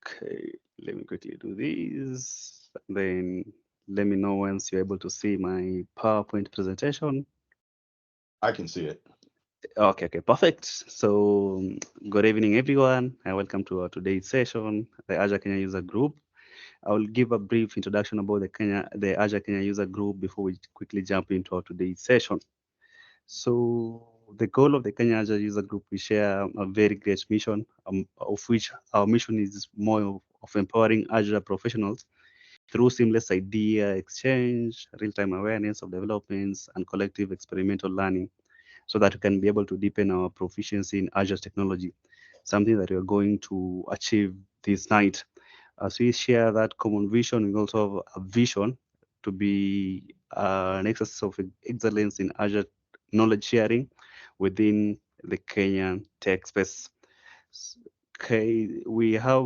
Okay, let me quickly do this. Then let me know once you're able to see my PowerPoint presentation. I can see it. Okay, okay, perfect. So, good evening, everyone, and welcome to our today's session, the Azure Kenya User Group. I will give a brief introduction about the Azure Kenya User Group before we quickly jump into our today's session. So, the goal of the Kenya Azure User Group, we share a very great mission, of which our mission is more of empowering Azure professionals through seamless idea exchange, real-time awareness of developments, and collective experimental learning, so that we can be able to deepen our proficiency in Azure technology, something that we are going to achieve this night. As we share that common vision, we also have a vision to be an exercise of excellence in Azure knowledge sharing within the Kenyan tech space. Okay, we have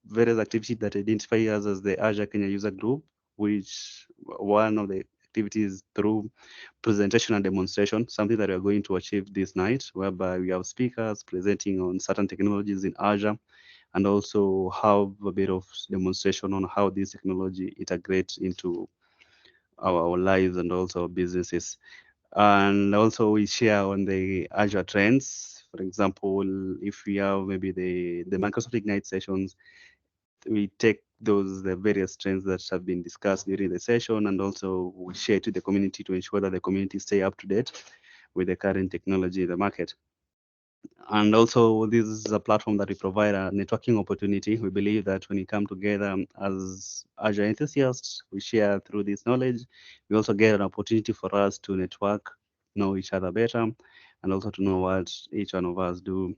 various activities that identify us as the Azure Kenya User Group, which one of the activities through presentation and demonstration, something that we are going to achieve this night, whereby we have speakers presenting on certain technologies in Azure and also have a bit of demonstration on how this technology integrates into our lives and also our businesses. And also we share on the Azure trends. For example, if we have maybe the Microsoft Ignite sessions, we take the various trends that have been discussed during the session, and also we share to the community to ensure that the community stay up to date with the current technology in the market. And also, this is a platform that we provide a networking opportunity. We believe that when we come together as Azure enthusiasts, we share through this knowledge. We also get an opportunity for us to network, know each other better, and also to know what each one of us do.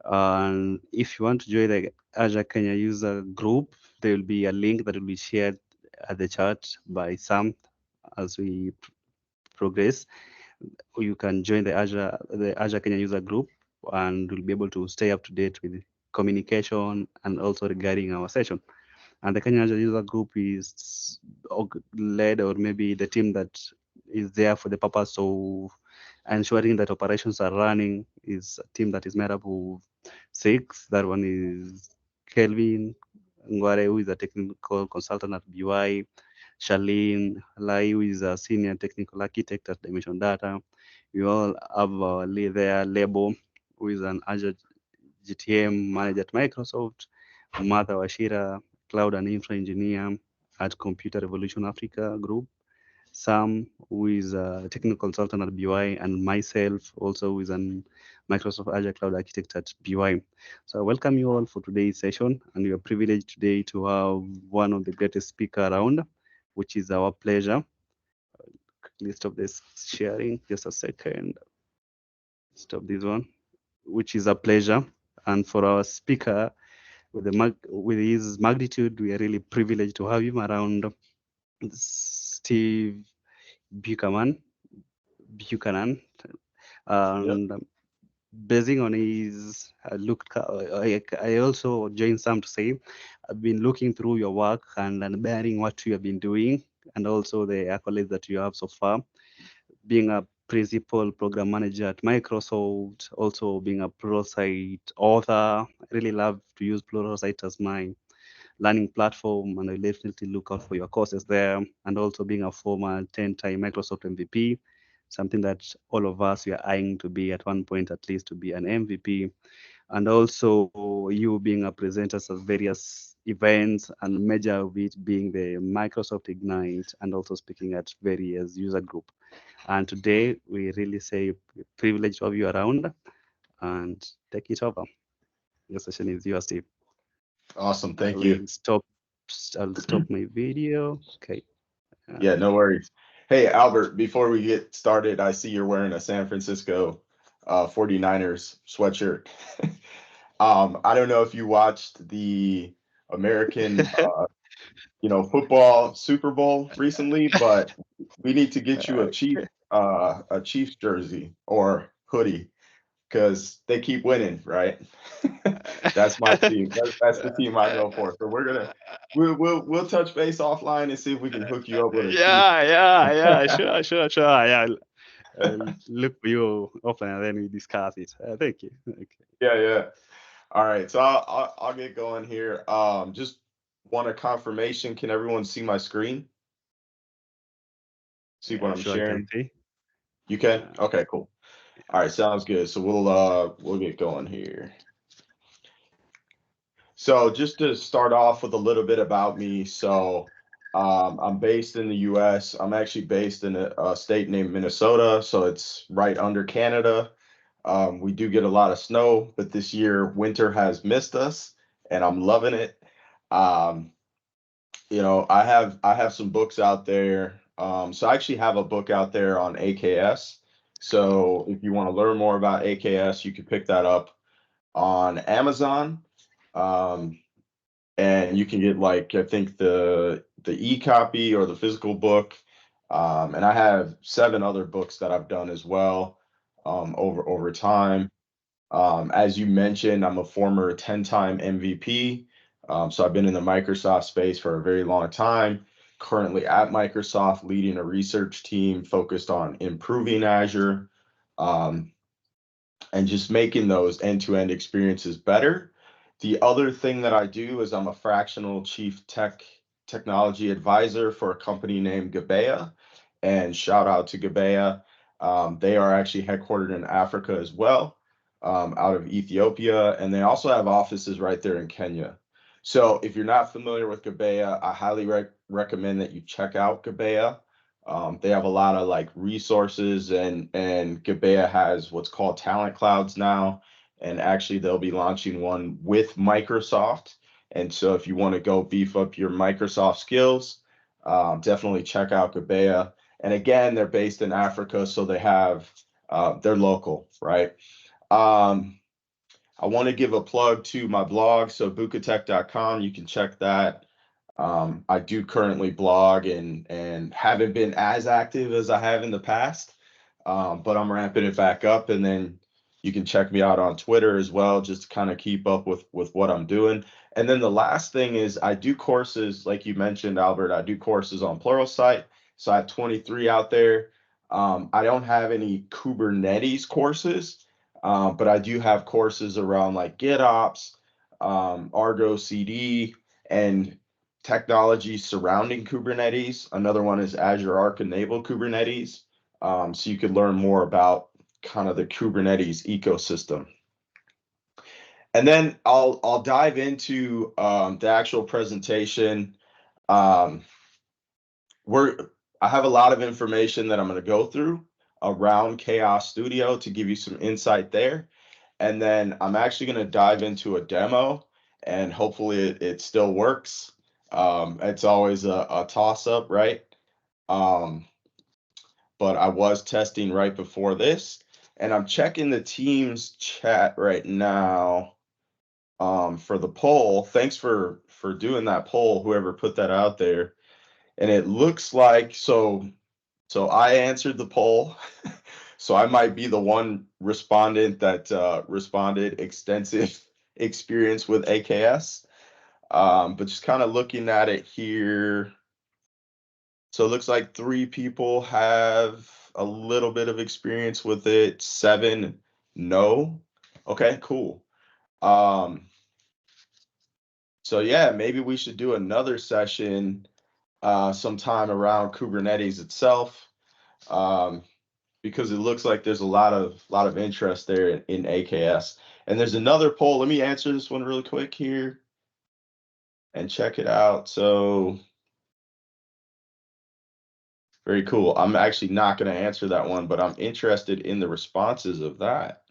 And if you want to join the Azure Kenya user group, there will be a link that will be shared at the chat by Sam as we progress. You can join the Azure Kenya user group, and you'll be able to stay up to date with communication and also regarding our session. And the Kenya Azure user group is led, or maybe the team that is there for the purpose of ensuring that operations are running is a team that is made up of six. That one is Kelvin Ngware, who is a technical consultant at BY. Charlene Lai, who is a senior technical architect at Dimension Data. We all have there Lebo, who is an Azure GTM manager at Microsoft. Martha Washira, cloud and infra engineer at Computer Revolution Africa Group. Sam, who is a technical consultant at BY, and myself, also who is an Microsoft Azure Cloud Architect at BY. So I welcome you all for today's session, and we are privileged today to have one of the greatest speaker around, which is our pleasure. Quickly stop this sharing, just a second. Stop this one, which is a pleasure. And for our speaker, with his magnitude, we are really privileged to have him around. Steve Buchanan, Buchanan, Yep. and basing on his look, I also joined Sam to say I've been looking through your work and admiring what you have been doing, and also the accolades that you have so far. Being a principal program manager at Microsoft, also being a Pluralsight author. I really love to use Pluralsight as my learning platform, and I definitely look out for your courses there. And also being a former 10-time Microsoft MVP, something that all of us we are eyeing to be at one point at least to be an MVP. And also you being a presenter at various events, and major of it being the Microsoft Ignite, and also speaking at various user group. And today we really say privilege of you around, and take it over. Your session is yours, Steve. Awesome. I Thank you. will stop. I'll stop my video. Okay. Yeah, And no worries. Hey, Albert, before we get started, I see you're wearing a San Francisco 49ers sweatshirt. I don't know if you watched the American, football Super Bowl recently, but we need to get you a Chiefs jersey or hoodie because they keep winning, right? That's my team. That's the team I go for. So we'll touch base offline and see if we can hook you up with a Chiefs. yeah, sure. Yeah, I'll look for you offline and then we discuss it. Thank you. Okay. Yeah, yeah. All right, so I'll get going here. Just want a confirmation. Can everyone see my screen? See what Yeah, I'm sure, I can sharing? see. You can? Uh, Okay, cool. All right, sounds good. So we'll get going here. So just to start off with a little bit about me. So I'm based in the US. I'm actually based in a state named Minnesota, so it's right under Canada. We do get a lot of snow, but this year winter has missed us, and I'm loving it. Um, I have some books out there. So I actually have a book out there on AKS. So if you want to learn more about AKS, you can pick that up on Amazon. Um, and you can get like I think the e-copy or the physical book. And I have 7 other books that I've done as well over time. As you mentioned, I'm a former 10-time MVP. So I've been in the Microsoft space for a very long time. Currently at Microsoft, leading a research team focused on improving Azure, um, and just making those end-to-end experiences better. The other thing that I do is I'm a fractional chief technology advisor for a company named Gabea. And shout out to Gabea. They are actually headquartered in Africa as well, out of Ethiopia, and they also have offices right there in Kenya. So if you're not familiar with Gabea, I highly recommend that you check out Gabea. They have a lot of like resources, and Gabea has what's called talent clouds now, and actually they'll be launching one with Microsoft. And so if you want to go beef up your Microsoft skills, definitely check out Gabea. And again, they're based in Africa, so they're local, right? Um, I want to give a plug to my blog, so bucatech.com. You can check that. I do currently blog and haven't been as active as I have in the past, but I'm ramping it back up. And then you can check me out on Twitter as well, just to kind of keep up with what I'm doing. And then the last thing is I do courses, like you mentioned, Albert. I do courses on Pluralsight, so I have 23 out there. I don't have any Kubernetes courses, but I do have courses around like GitOps, Argo CD, and technology surrounding Kubernetes. Another one is Azure Arc enabled Kubernetes. So you could learn more about kind of the Kubernetes ecosystem. And then I'll dive into the actual presentation. Um, we're I have a lot of information that I'm going to go through around Chaos Studio to give you some insight there. And then I'm actually going to dive into a demo, and hopefully it still works. It's always a toss up, right? Um, but I was testing right before this, and I'm checking the Teams chat right now for the poll. Thanks for doing that poll, whoever put that out there. And it looks like so I answered the poll. So I might be the one respondent that responded extensive experience with AKS. But just kind of looking at it here. So it looks like 3 people have a little bit of experience with it, 7 no. Okay, cool. So yeah, maybe we should do another session sometime around Kubernetes itself. Um, because it looks like there's a lot of interest there in AKS. And there's another poll. Let me answer this one really quick here and check it out. So very cool. I'm actually not going to answer that one, but I'm interested in the responses of that.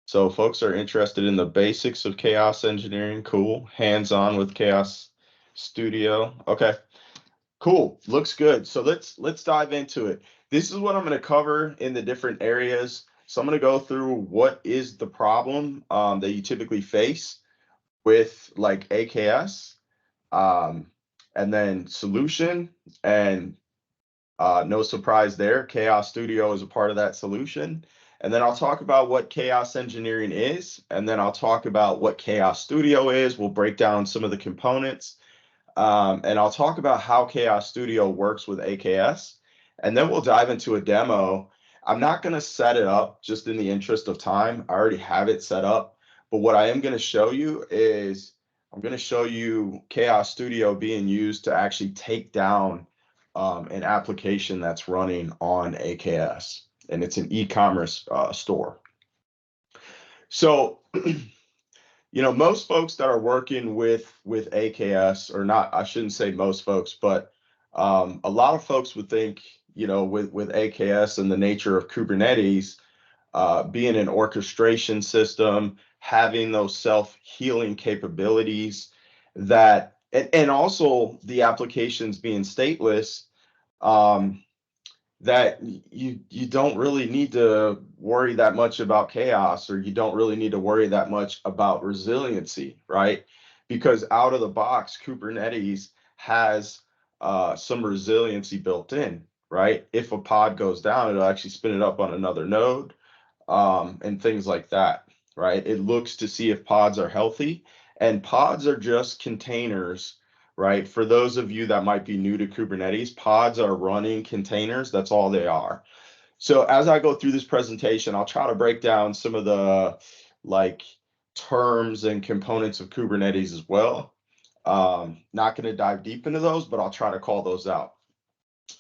So folks are interested in the basics of chaos engineering. Cool. Hands-on with Chaos Studio. Okay. Cool. Looks good. So let's dive into it. This is what I'm going to cover in the different areas. So I'm going to go through what is the problem that you typically face with like AKS, um, and then solution. And no surprise there, Chaos Studio is a part of that solution. And then I'll talk about what chaos engineering is, and then I'll talk about what Chaos Studio is. We'll break down some of the components. And I'll talk about how Chaos Studio works with AKS, and then we'll dive into a demo. I'm not going to set it up just in the interest of time. I already have it set up, But what I am going to show you is I'm going to show you Chaos Studio being used to actually take down an application that's running on AKS, and it's an e-commerce store. So, most folks that are working with AKS, or not, I shouldn't say most folks, but a lot of folks would think, with AKS and the nature of Kubernetes, being an orchestration system, having those self-healing capabilities and also the applications being stateless, that you don't really need to worry that much about chaos, or you don't really need to worry that much about resiliency, right? Because out of the box, Kubernetes has some resiliency built in, right? If a pod goes down, it'll actually spin it up on another node, and things like that, right? It looks to see if pods are healthy, and pods are just containers, right? For those of you that might be new to Kubernetes, pods are running containers. That's all they are. So as I go through this presentation, I'll try to break down some of the terms and components of Kubernetes as well. Not going to dive deep into those, but I'll try to call those out.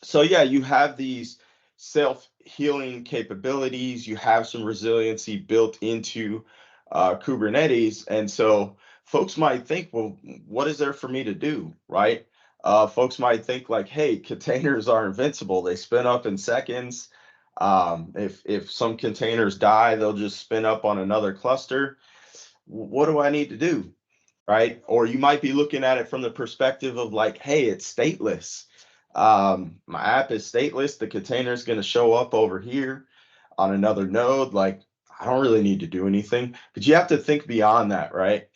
So yeah, you have these self-healing capabilities, you have some resiliency built into Kubernetes. And so folks might think, well, what is there for me to do, right? Folks might think like, hey, containers are invincible. They spin up in seconds. If some containers die, they'll just spin up on another cluster. What do I need to do, right? Or you might be looking at it from the perspective of like, hey, it's stateless. My app is stateless. The container is going to show up over here on another node. Like, I don't really need to do anything. But you have to think beyond that, right?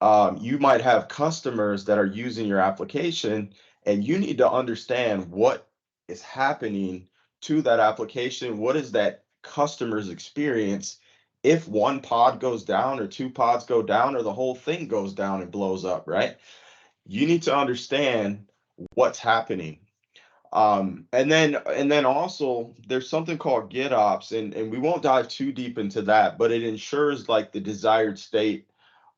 You might have customers that are using your application, and you need to understand what is happening to that application. What is that customer's experience if one pod goes down, or two pods go down, or the whole thing goes down and blows up, right? You need to understand what's happening. And then also there's something called GitOps, and we won't dive too deep into that, but it ensures like the desired state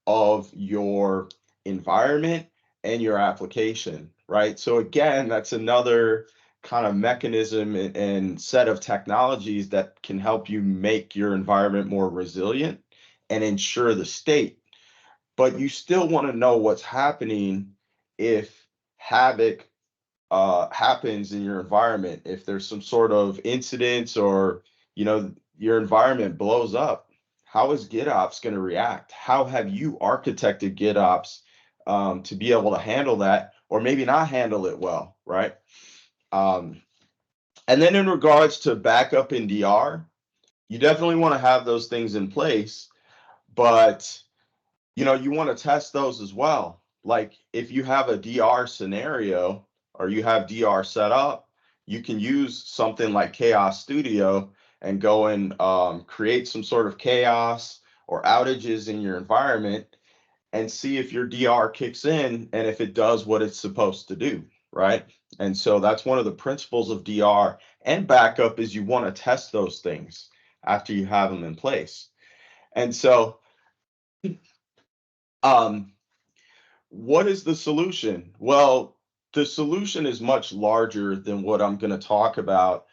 of your environment and your application, right? So again, that's another kind of mechanism and set of technologies that can help you make your environment more resilient and ensure the state. But you still want to know what's happening if havoc happens in your environment. If there's some sort of incidents, or your environment blows up, how is GitOps going to react? How have you architected GitOps to be able to handle that, or maybe not handle it well, right? And then in regards to backup and DR, you definitely want to have those things in place, but you want to test those as well. Like if you have a DR scenario, or you have DR set up, you can use something like Chaos Studio and go and create some sort of chaos or outages in your environment, and see if your DR kicks in and if it does what it's supposed to do, right? And so that's one of the principles of DR and backup, is you want to test those things after you have them in place. And so what is the solution? Well, the solution is much larger than what I'm going to talk about,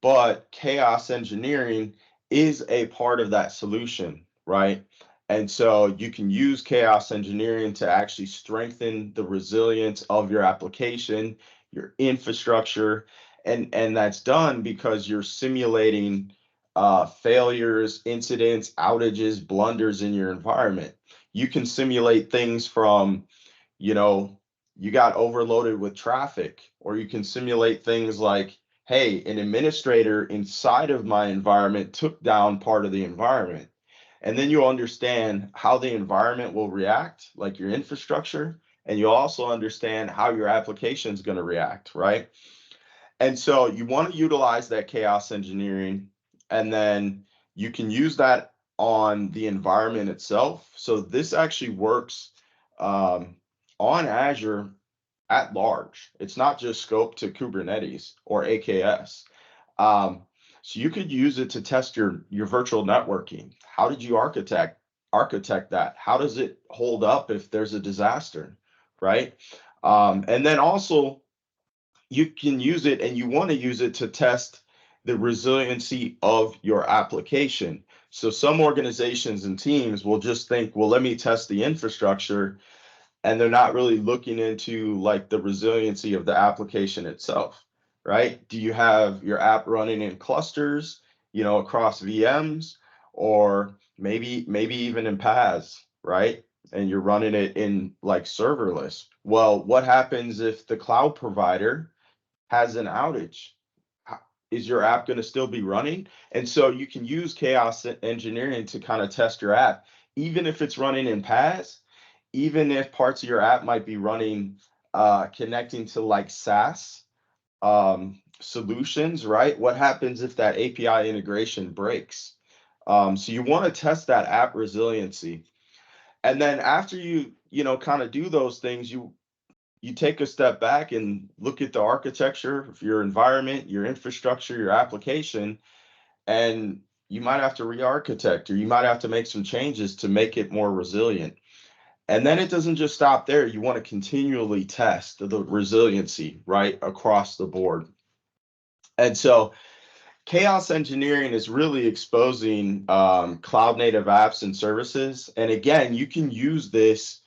but chaos engineering is a part of that solution, right? And so you can use chaos engineering to actually strengthen the resilience of your application, your infrastructure, and that's done because you're simulating failures, incidents, outages, blunders in your environment. You can simulate things from, you got overloaded with traffic, or you can simulate things like, hey, an administrator inside of my environment took down part of the environment. And then you'll understand how the environment will react, like your infrastructure, and you'll also understand how your application is going to react, right? And so you want to utilize that chaos engineering, and then you can use that on the environment itself. So this actually works on Azure at large. It's not just scoped to Kubernetes or AKS. So you could use it to test your virtual networking. How did you architect architect that? How does it hold up if there's a disaster, right? And then also you can use it, and you want to use it to test the resiliency of your application. So some organizations and teams will just think, well, let me test the infrastructure, and they're not really looking into like the resiliency of the application itself, right? Do you have your app running in clusters, across VMs, or maybe even in PaaS, right? And you're running it in like serverless. Well, what happens if the cloud provider has an outage? Is your app going to still be running? And so you can use chaos engineering to kind of test your app, even if it's running in PaaS, even if parts of your app might be running connecting to like SaaS solutions, right? What happens if that API integration breaks? So you want to test that app resiliency. And then after kind of do those things, you take a step back and look at the architecture of your environment, your infrastructure, your application, and you might have to re-architect, or you might have to make some changes to make it more resilient. And then it doesn't just stop there. You want to continually test the resiliency, right, across the board. And so chaos engineering is really exposing cloud native apps and services. And again, you can use this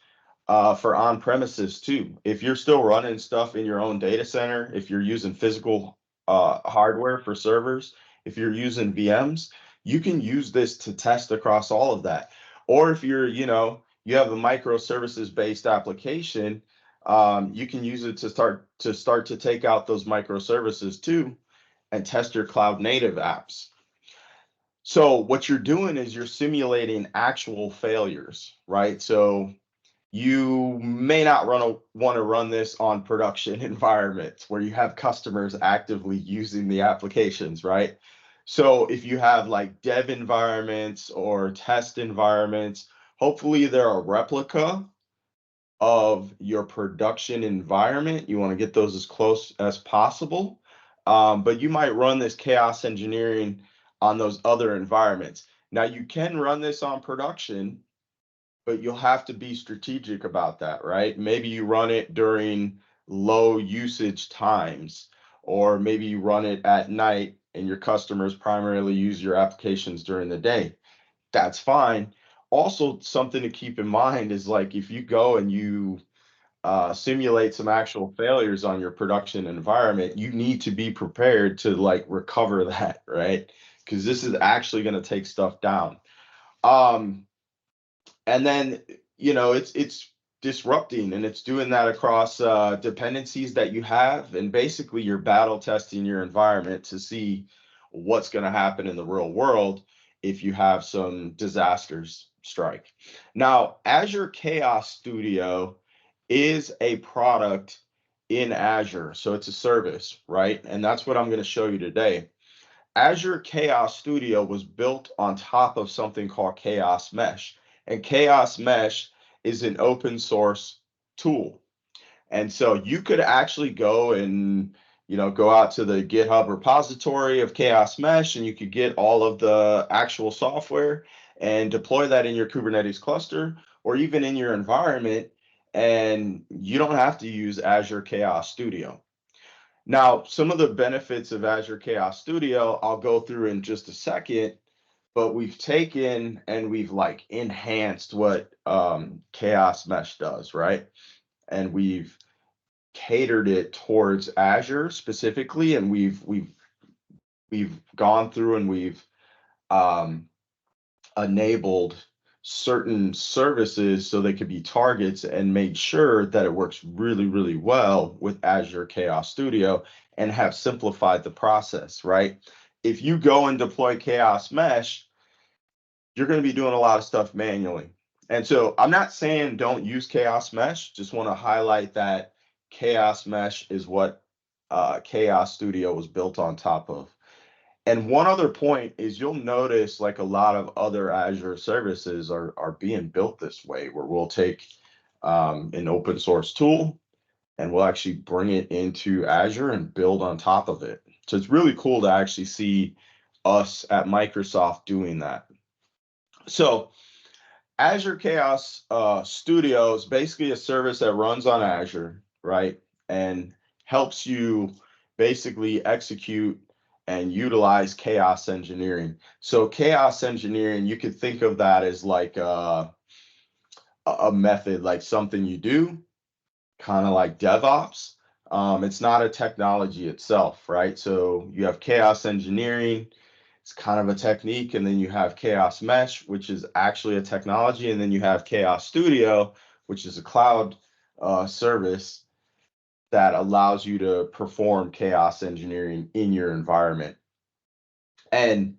for on-premises too. If you're still running stuff in your own data center, if you're using physical hardware for servers, if you're using VMs, you can use this to test across all of that. Or if you have a microservices-based application, you can use it to start to take out those microservices too and test your cloud native apps. So what you're doing is you're simulating actual failures, right? So you may not want to run this on production environments where you have customers actively using the applications, right? So if you have like dev environments or test environments, hopefully they're a replica of your production environment. You want to get those as close as possible. But you might run this chaos engineering on those other environments. Now you can run this on production, but you'll have to be strategic about that, right? Maybe you run it during low usage times, or maybe you run it at night and your customers primarily use your applications during the day. That's fine. Also, something to keep in mind is like if you go and you simulate some actual failures on your production environment, you need to be prepared to like recover that, right? Because this is actually going to take stuff down. And then it's disrupting, and it's doing that across dependencies that you have, and basically you're battle testing your environment to see what's going to happen in the real world if you have some disasters strike. Now, Azure Chaos Studio is a product in Azure, so it's a service, right? And that's what I'm going to show you today. Azure Chaos Studio was built on top of something called Chaos Mesh. And Chaos Mesh is an open source tool. And so you could actually go and go out to the GitHub repository of Chaos Mesh, and you could get all of the actual software and deploy that in your Kubernetes cluster or even in your environment. And you don't have to use Azure Chaos Studio. Now, some of the benefits of Azure Chaos Studio, I'll go through in just a second, but we've taken and we've like enhanced what Chaos Mesh does, right? And we've catered it towards Azure specifically, and we've gone through and we've enabled certain services so they could be targets, and made sure that it works really, really well with Azure Chaos Studio, and have simplified the process, right? If you go and deploy Chaos Mesh, you're going to be doing a lot of stuff manually. And so I'm not saying don't use Chaos Mesh, just want to highlight that Chaos Mesh is what Chaos Studio was built on top of. And one other point is you'll notice like a lot of other Azure services are being built this way, where we'll take an open source tool and we'll actually bring it into Azure and build on top of it. So it's really cool to actually see us at Microsoft doing that. So Azure Chaos Studio is basically a service that runs on Azure, right? And helps you basically execute and utilize chaos engineering. So chaos engineering, you could think of that as like a method, like something you do, kind of like DevOps. It's not a technology itself, right? So you have chaos engineering, it's kind of a technique, and then you have chaos mesh, which is actually a technology, and then you have chaos studio, which is a cloud service that allows you to perform chaos engineering in your environment. And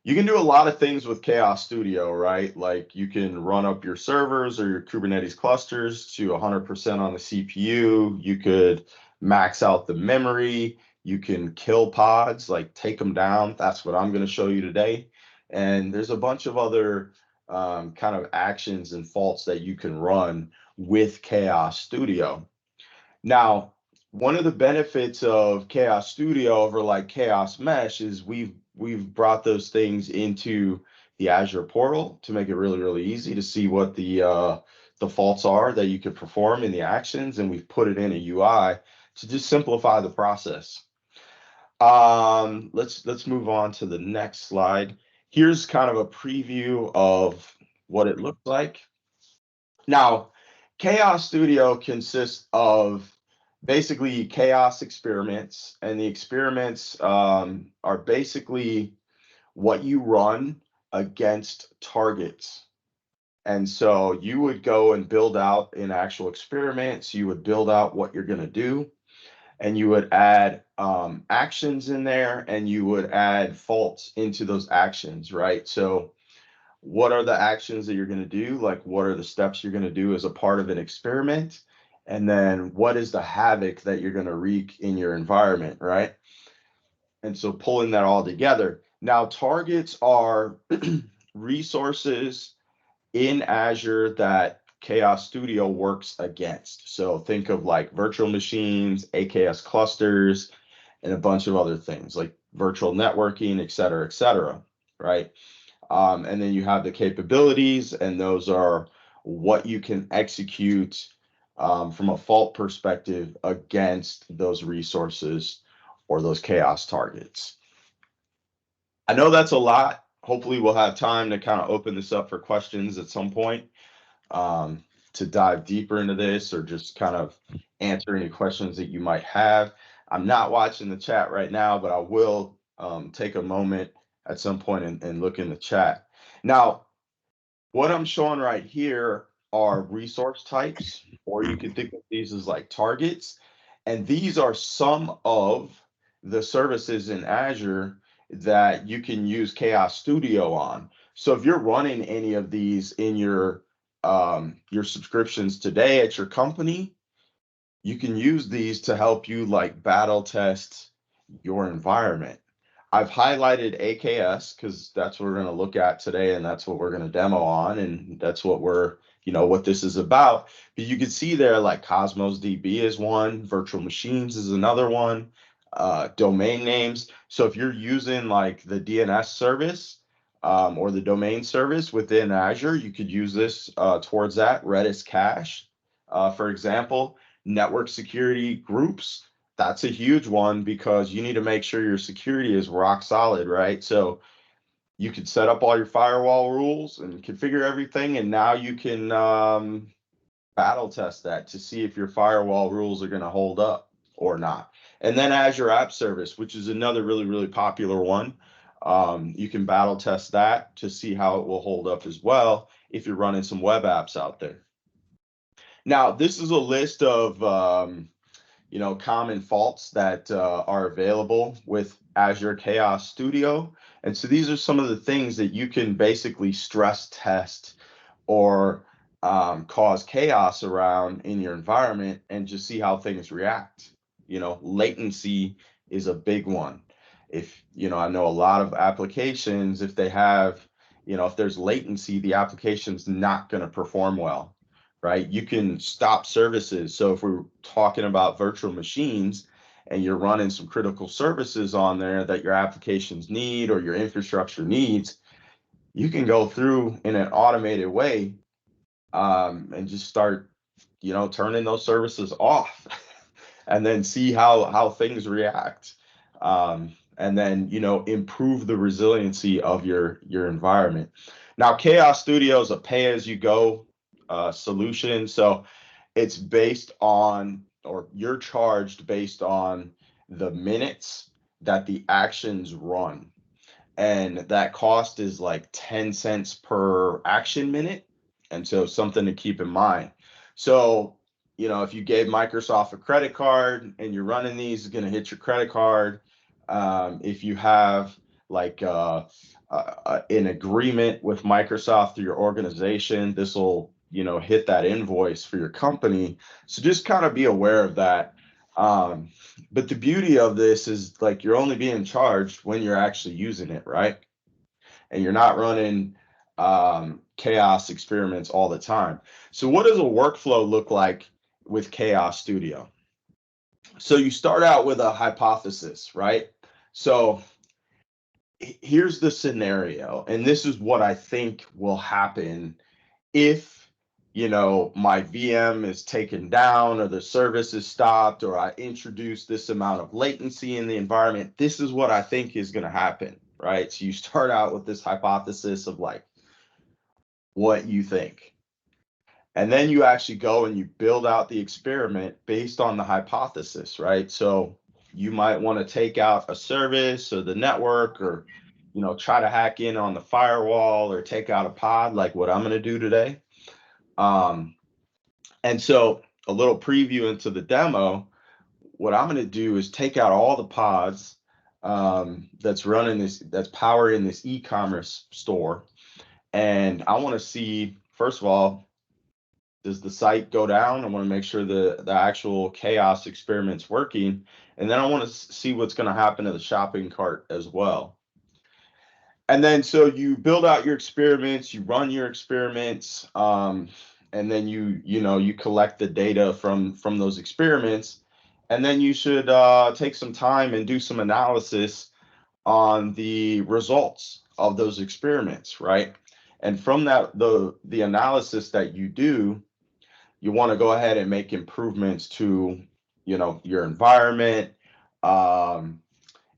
you can do a lot of things with Chaos Studio, right? Like you can run up your servers or your Kubernetes clusters to 100% on the CPU. You could max out the memory. You can kill pods, like take them down. That's what I'm going to show you today. And there's a bunch of other kind of actions and faults that you can run with Chaos Studio. Now, one of the benefits of Chaos Studio over like Chaos Mesh is we've brought those things into the Azure portal to make it really, really easy to see what the faults are that you could perform in the actions, and we've put it in a UI to just simplify the process. Let's move on to the next slide. Here's kind of a preview of what it looks like. Now, Chaos Studio consists of basically chaos experiments, and the experiments are basically what you run against targets. And so you would go and build out in actual experiments, you would build out what you're going to do, and you would add actions in there, and you would add faults into those actions, right? So what are the actions that you're going to do? Like, what are the steps you're going to do as a part of an experiment? And then what is the havoc that you're going to wreak in your environment, right? And so pulling that all together. Now, targets are resources in Azure that Chaos Studio works against. So think of like virtual machines, AKS clusters, and a bunch of other things like virtual networking, et cetera, right? And then you have the capabilities, and those are what you can execute from a fault perspective against those resources or those chaos targets. I know that's a lot. Hopefully we'll have time to kind of open this up for questions at some point to dive deeper into this or just kind of answer any questions that you might have. I'm not watching the chat right now, but I will take a moment at some point and look in the chat. Now, what I'm showing right here are resource types, or you can think of these as like targets. And these are some of the services in Azure that you can use Chaos Studio on. So if you're running any of these in your subscriptions today at your company, you can use these to help you like battle test your environment. I've highlighted AKS because that's what we're going to look at today, and that's what we're going to demo on, and that's what we're, what this is about. But you can see there like Cosmos DB is one, virtual machines is another one, domain names. So if you're using like the DNS service or the domain service within Azure, you could use this towards that. Redis cache, for example, network security groups. That's a huge one because you need to make sure your security is rock solid, right? So you can set up all your firewall rules and configure everything, and now you can battle test that to see if your firewall rules are going to hold up or not. And then Azure App Service, which is another really, really popular one. You can battle test that to see how it will hold up as well if you're running some web apps out there. Now, this is a list of common faults that are available with Azure Chaos Studio. And so these are some of the things that you can basically stress test or cause chaos around in your environment and just see how things react. Latency is a big one. If, I know a lot of applications, if they have, if there's latency, the application's not going to perform well. Right? You can stop services. So if we're talking about virtual machines and you're running some critical services on there that your applications need or your infrastructure needs, you can go through in an automated way, and just start, turning those services off, and then see how things react, and then improve the resiliency of your environment. Now, Chaos Studio is a pay-as-you-go solution, so it's based on, or you're charged based on the minutes that the actions run, and that cost is like 10 cents per action minute. And so something to keep in mind. So, if you gave Microsoft a credit card and you're running these, it's going to hit your credit card. If you have like an agreement with Microsoft through your organization, this will, hit that invoice for your company. So just kind of be aware of that. Um, but the beauty of this is, like, you're only being charged when you're actually using it, right? And you're not running chaos experiments all the time. So what does a workflow look like with Chaos Studio? So you start out with a hypothesis, right? So here's the scenario, and this is what I think will happen if, my VM is taken down, or the service is stopped, or I introduce this amount of latency in the environment. This is what I think is going to happen, right? So you start out with this hypothesis of like what you think, and then you actually go and you build out the experiment based on the hypothesis, right? So you might want to take out a service or the network, or try to hack in on the firewall, or take out a pod, like what I'm going to do today. um, And so, a little preview into the demo, what I'm going to do is take out all the pods, that's powering this e-commerce store. And I want to see, first of all, does the site go down? I want to make sure the actual chaos experiment's working. And then I want to see what's going to happen to the shopping cart as well. And then so you build out your experiments, you run your experiments, and then you collect the data from those experiments, and then you should take some time and do some analysis on the results of those experiments, right? And from that, the analysis that you do, you want to go ahead and make improvements to, your environment, um,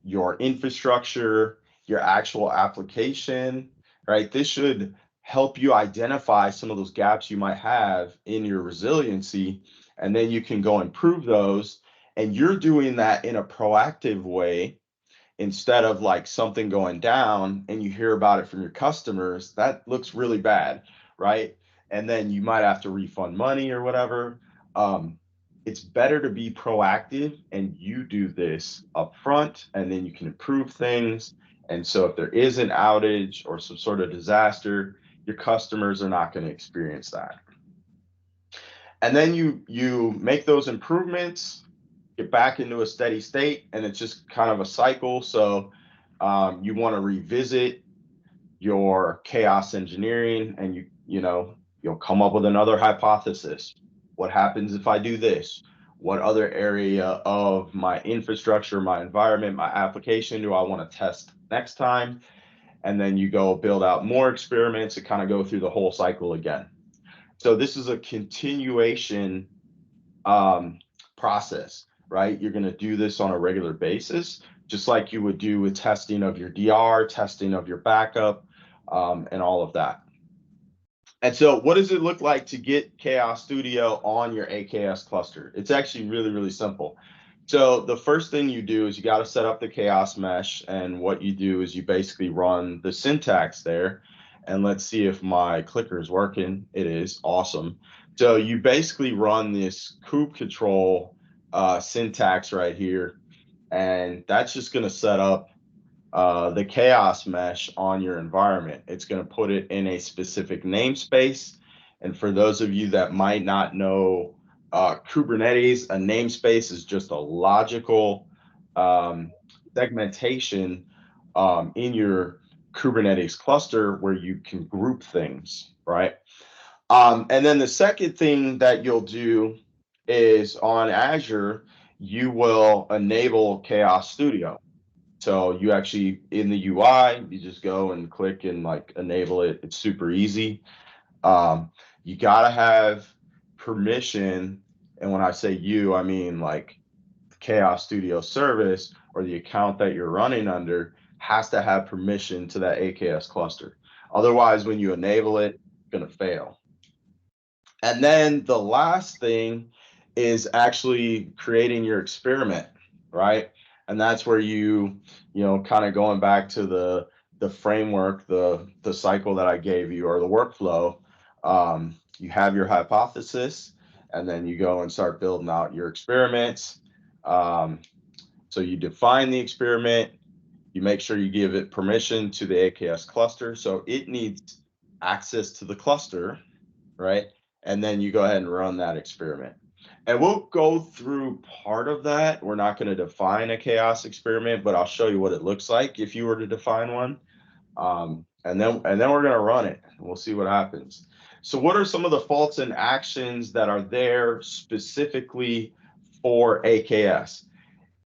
your infrastructure, your actual application, right? This should help you identify some of those gaps you might have in your resiliency, and then you can go improve those. And you're doing that in a proactive way, instead of like something going down and you hear about it from your customers. That looks really bad, right? And then you might have to refund money or whatever. um, it's better to be proactive, and you do this up front, and then you can improve things. And so if there is an outage or some sort of disaster, your customers are not going to experience that. And then you make those improvements, get back into a steady state, and it's just kind of a cycle. So you want to revisit your chaos engineering, and you'll come up with another hypothesis. What happens if I do this? What other area of my infrastructure, my environment, my application do I want to test next time? And then you go build out more experiments and kind of go through the whole cycle again. So this is a continuation um, process, right? You're going to do this on a regular basis, just like you would do with testing of your DR, testing of your backup, and all of that. And so, what does it look like to get Chaos Studio on your AKS cluster? It's actually really, really simple. So the first thing you do is you got to set up the Chaos mesh, and what you do is you basically run the syntax there. And let's see if my clicker is working. It is. Awesome. So you basically run this kube control syntax right here, and that's just going to set up the chaos mesh on your environment. It's going to put it in a specific namespace. And for those of you that might not know Kubernetes, a namespace is just a logical um, segmentation in your Kubernetes cluster where you can group things, right? And then the second thing that you'll do is on Azure, you will enable Chaos Studio. So you actually, in the UI, you just go and click and like enable it. It's super easy. You gotta have permission. And when I say you, I mean like Chaos Studio service or the account that you're running under has to have permission to that AKS cluster. Otherwise, when you enable it, it's going to fail. And then the last thing is actually creating your experiment, right? And that's where kind of going back to the framework, the cycle that I gave you or the workflow. You have your hypothesis, and then you go and start building out your experiments. So you define the experiment, you make sure you give it permission to the AKS cluster. So it needs access to the cluster, right? And then you go ahead and run that experiment. And we'll go through part of that. We're not going to define a chaos experiment, but I'll show you what it looks like if you were to define one. And then we're going to run it and we'll see what happens. So what are some of the faults and actions that are there specifically for AKS?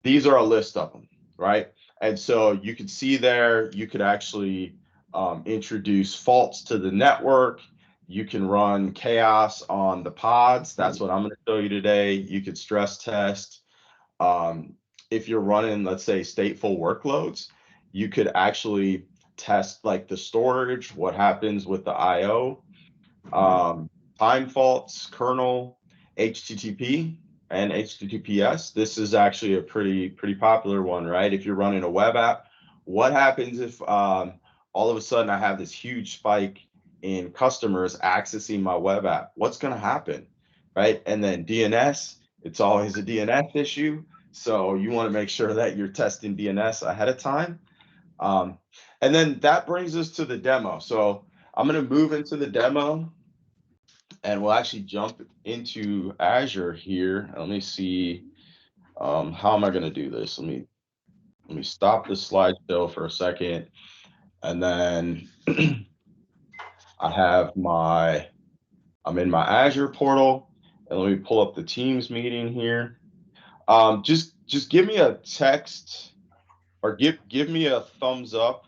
These are a list of them, right? And so you could see there, you could actually introduce faults to the network. You can run chaos on the pods. That's what I'm going to show you today. You could stress test. If you're running, let's say, stateful workloads, you could actually test like the storage, what happens with the IO, time faults, kernel, HTTP, and HTTPS. This is actually a pretty popular one, right? If you're running a web app, what happens if all of a sudden I have this huge spike in customers accessing my web app? What's going to happen, right? And then DNS, it's always a DNS issue. So you want to make sure that you're testing DNS ahead of time. And then that brings us to the demo. So I'm going to move into the demo. And we'll actually jump into Azure here. Let me see, how am I going to do this? Let me stop the slideshow for a second, and then I'm in my Azure portal, and let me pull up the Teams meeting here. Just give me a text or give me a thumbs up.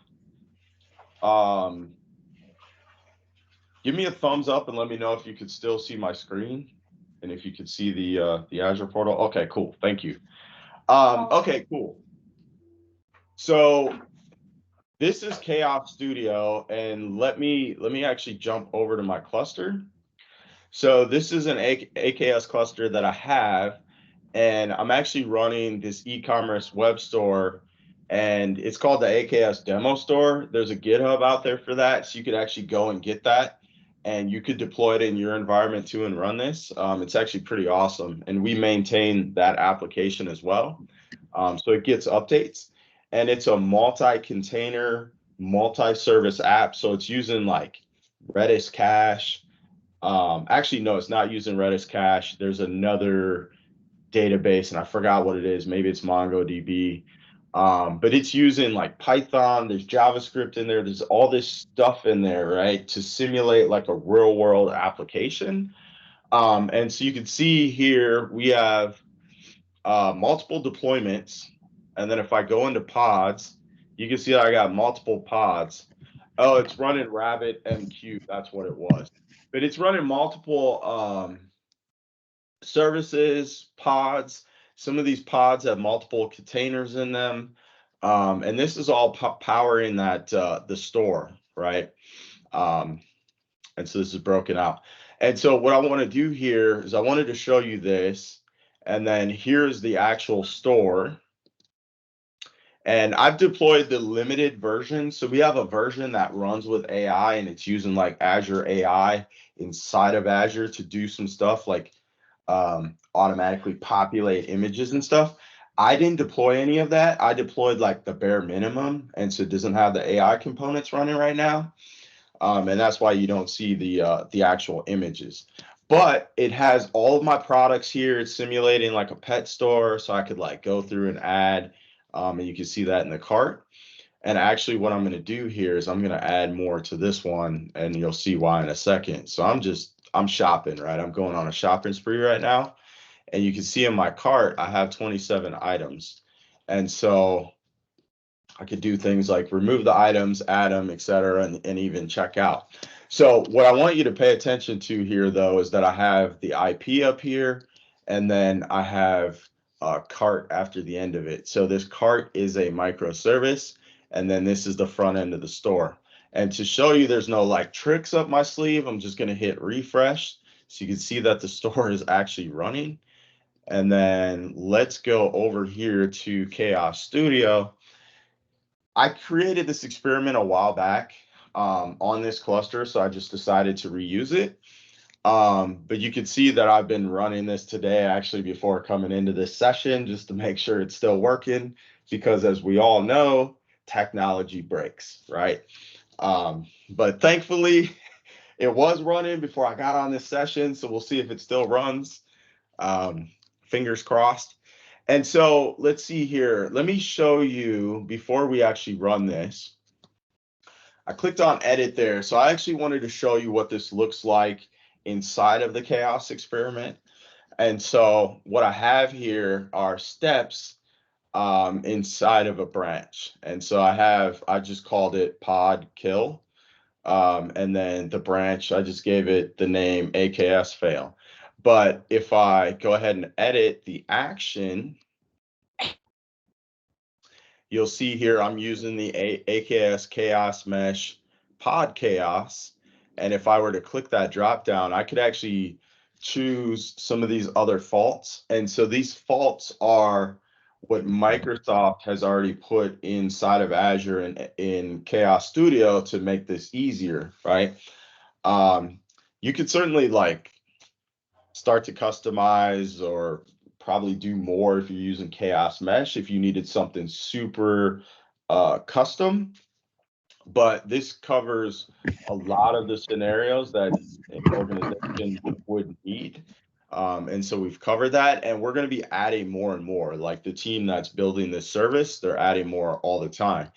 Give me a thumbs up and let me know if you could still see my screen and if you could see the Azure portal. Okay, cool. Thank you. Okay, cool. So this is Chaos Studio, and let me actually jump over to my cluster. So this is an AKS cluster that I have, and I'm actually running this e-commerce web store, and it's called the AKS demo store. There's a GitHub out there for that, so you could actually go and get that, and you could deploy it in your environment too and run this. It's actually pretty awesome, and we maintain that application as well. So it gets updates, and it's a multi-container, multi-service app. So it's using like Redis cache. Actually, no, it's not using Redis cache. There's another database, and I forgot what it is. Maybe it's MongoDB. But it's using like Python. There's JavaScript in there. There's all this stuff in there, right, to simulate like a real world application. And so you can see here we have multiple deployments. And then if I go into pods, you can see that I got multiple pods. Oh, it's running RabbitMQ. That's what it was. But it's running multiple services, pods. Some of these pods have multiple containers in them. And this is all powering that the store, right? And so this is broken out. And so what I want to do here is I wanted to show you this. And then here's the actual store. And I've deployed the limited version. So we have a version that runs with AI, and it's using like Azure AI inside of Azure to do some stuff like automatically populate images and stuff. I didn't deploy any of that. I deployed like the bare minimum, and so it doesn't have the AI components running right now. And that's why you don't see the actual images. But it has all of my products here. It's simulating like a pet store, so I could like go through and add, and you can see that in the cart. And actually what I'm going to do here is I'm going to add more to this one, and you'll see why in a second. So I'm shopping, right? I'm going on a shopping spree right now. And you can see in my cart, I have 27 items. And so I could do things like remove the items, add them, etc., and even check out. So what I want you to pay attention to here, though, is that I have the IP up here, and then I have a cart after the end of it. So this cart is a microservice, and then this is the front end of the store. And to show you there's no like tricks up my sleeve, I'm just going to hit refresh so you can see that the store is actually running. And then let's go over here to Chaos Studio. I created this experiment a while back on this cluster, so I just decided to reuse it. But you can see that I've been running this today actually before coming into this session just to make sure it's still working, because as we all know, technology breaks, right? But thankfully, it was running before I got on this session, so we'll see if it still runs. Fingers crossed. And so let's see here. Let me show you before we actually run this. I clicked on edit there. So I actually wanted to show you what this looks like inside of the chaos experiment. And so what I have here are steps inside of a branch. And so I just called it pod kill. And then the branch, I just gave it the name AKS fail. But if I go ahead and edit the action, you'll see here I'm using the AKS chaos mesh pod chaos. And if I were to click that drop down, I could actually choose some of these other faults. And so these faults are what Microsoft has already put inside of Azure and in Chaos Studio to make this easier, right? You could certainly like start to customize or probably do more if you're using Chaos Mesh if you needed something super custom. But this covers a lot of the scenarios that an organization would need. And so we've covered that, and we're going to be adding more and more. Like the team that's building this service, they're adding more all the time.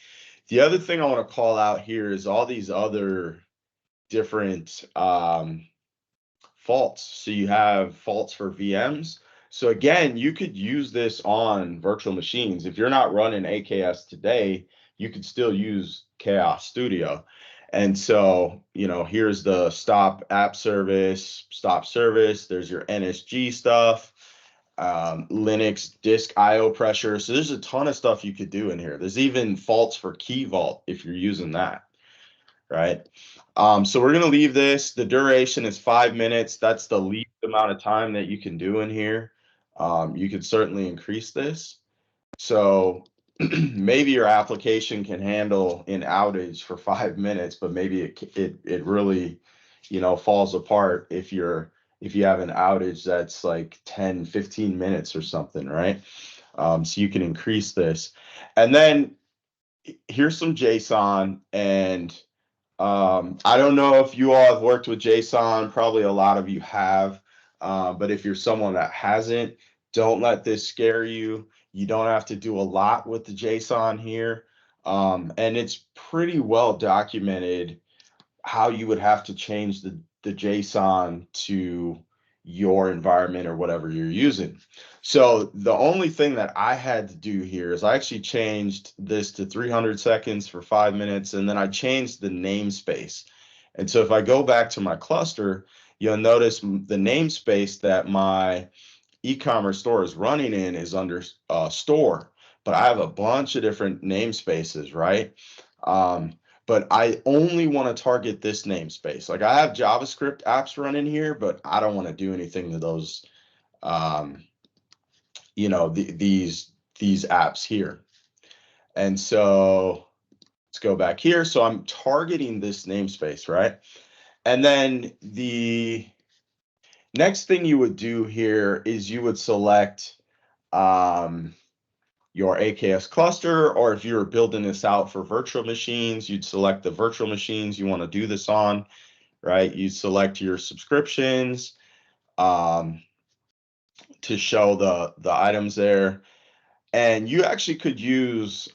The other thing I want to call out here is all these other different faults. So you have faults for VMs. So again, you could use this on virtual machines. If you're not running AKS today, you could still use Chaos Studio. And so, here's the stop app service, stop service. There's your NSG stuff, Linux disk IO pressure. So there's a ton of stuff you could do in here. There's even faults for Key Vault if you're using that, right? So we're going to leave this. The duration is 5 minutes. That's the least amount of time that you can do in here. You could certainly increase this. So maybe your application can handle an outage for 5 minutes, but maybe it really, falls apart if you have an outage that's like 10, 15 minutes or something, right? So you can increase this. And then here's some JSON, and I don't know if you all have worked with JSON. Probably a lot of you have. But if you're someone that hasn't, don't let this scare you. You don't have to do a lot with the JSON here. And it's pretty well documented how you would have to change the JSON to your environment or whatever you're using. So the only thing that I had to do here is I actually changed this to 300 seconds for 5 minutes, and then I changed the namespace. And so if I go back to my cluster, you'll notice the namespace that my e-commerce store is running in is under store, but I have a bunch of different namespaces, right? But I only want to target this namespace. Like I have JavaScript apps running here, but I don't want to do anything to those, these apps here. And so let's go back here. So I'm targeting this namespace, right? And then the next thing you would do here is you would select your AKS cluster, or if you're building this out for virtual machines, you'd select the virtual machines you want to do this on, right? You select your subscriptions to show the items there. And you actually could use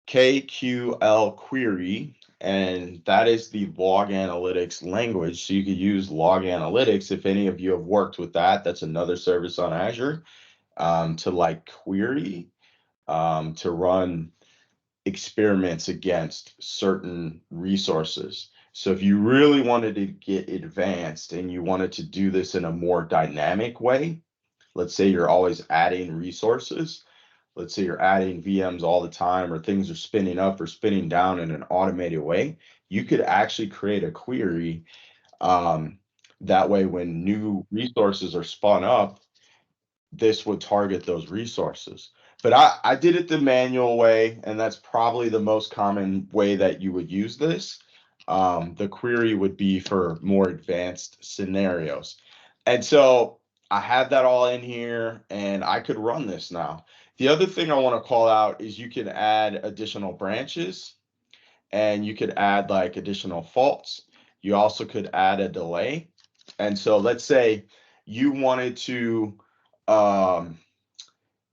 KQL query, and that is the log analytics language. So you could use log analytics if any of you have worked with that. That's another service on Azure to like query to run experiments against certain resources. So if you really wanted to get advanced and you wanted to do this in a more dynamic way, let's say you're always adding resources, let's say you're adding VMs all the time, or things are spinning up or spinning down in an automated way, you could actually create a query. That way, when new resources are spun up, this would target those resources. But I did it the manual way, and that's probably the most common way that you would use this. The query would be for more advanced scenarios. And so I have that all in here, and I could run this now. The other thing I want to call out is you can add additional branches, and you could add like additional faults. You also could add a delay. And so let's say you wanted to um,